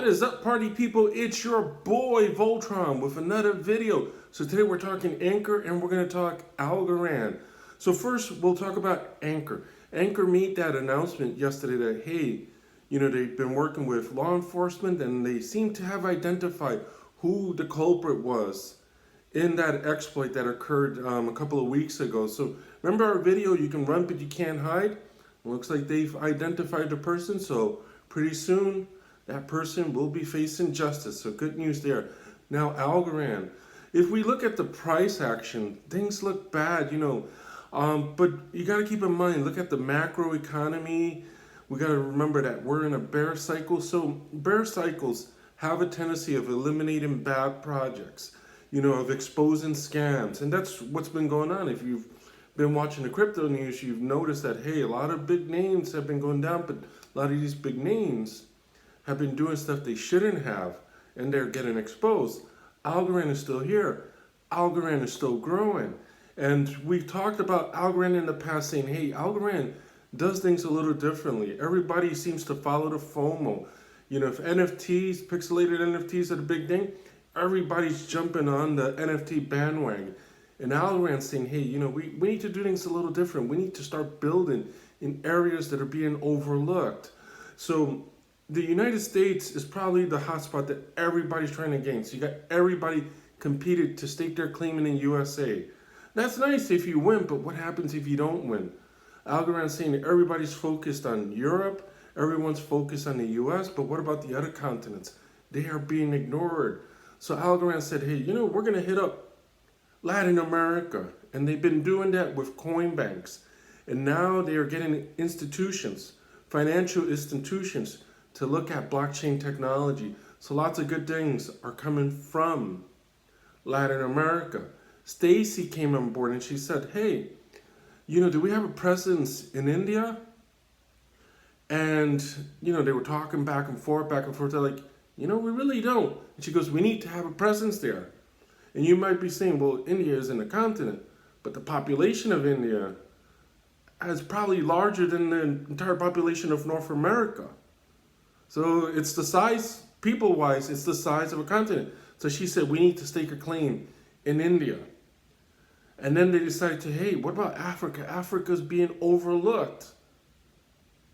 What is up, party people? It's your boy Voltron with another video. So today we're talking ANKR and we're going to talk Algorand. So first we'll talk about ANKR. ANKR made that announcement yesterday that, hey, they've been working with law enforcement and they seem to have identified who the culprit was in that exploit that occurred a couple of weeks ago. So remember our video, you can run but you can't hide? It looks like they've identified the person, so pretty soon that person will be facing justice. So good news there. Now Algorand. If we look at the price action, things look bad, but you got to keep in mind, look at the macro economy. We got to remember that we're in a bear cycle. So bear cycles have a tendency of eliminating bad projects, of exposing scams. And that's what's been going on. If you've been watching the crypto news, you've noticed that, hey, a lot of big names have been going down, but a lot of these big names have been doing stuff they shouldn't have, and they're getting exposed. Algorand is still here. Algorand is still growing. And we've talked about Algorand in the past saying, hey, Algorand does things a little differently. Everybody seems to follow the FOMO. If NFTs, pixelated NFTs are the big thing, everybody's jumping on the NFT bandwagon. And Algorand's saying, hey, we need to do things a little different. We need to start building in areas that are being overlooked. So the United States is probably the hotspot that everybody's trying to gain. So you got everybody competed to stake their claim in the USA. That's nice if you win, but what happens if you don't win? Algorand's saying that everybody's focused on Europe, everyone's focused on the US, but what about the other continents? They are being ignored. So Algorand said, hey, we're going to hit up Latin America. And they've been doing that with coin banks. And now they are getting institutions, financial institutions, to look at blockchain technology. So lots of good things are coming from Latin America. Stacy came on board and she said, hey, do we have a presence in India? And, they were talking back and forth. They're like, we really don't. And she goes, we need to have a presence there. And you might be saying, well, India isn't a continent, but the population of India is probably larger than the entire population of North America. So it's the size, people-wise, it's the size of a continent. So she said, we need to stake a claim in India. And then they decided to, hey, what about Africa? Africa's being overlooked.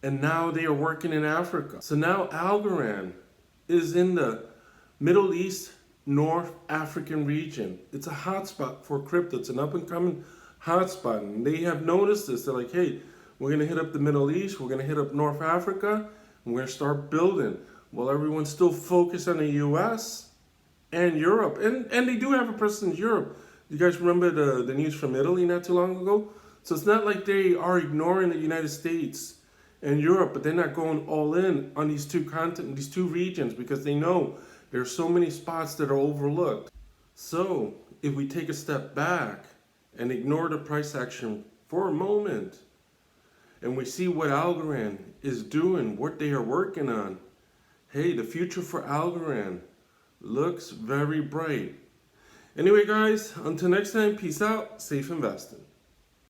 And now they are working in Africa. So now Algorand is in the Middle East, North African region. It's a hotspot for crypto. It's an up-and-coming hotspot. And they have noticed this. They're like, hey, we're going to hit up the Middle East. We're going to hit up North Africa. And we're going to start building. Well, everyone's still focused on the US and Europe. And they do have a presence in Europe. You guys remember the news from Italy not too long ago? So it's not like they are ignoring the United States and Europe, but they're not going all in on these two continents, these two regions, because they know there are so many spots that are overlooked. So if we take a step back and ignore the price action for a moment, and we see what Algorand is doing, what they are working on, hey, the future for Algorand looks very bright. Anyway, guys, until next time, peace out, safe investing.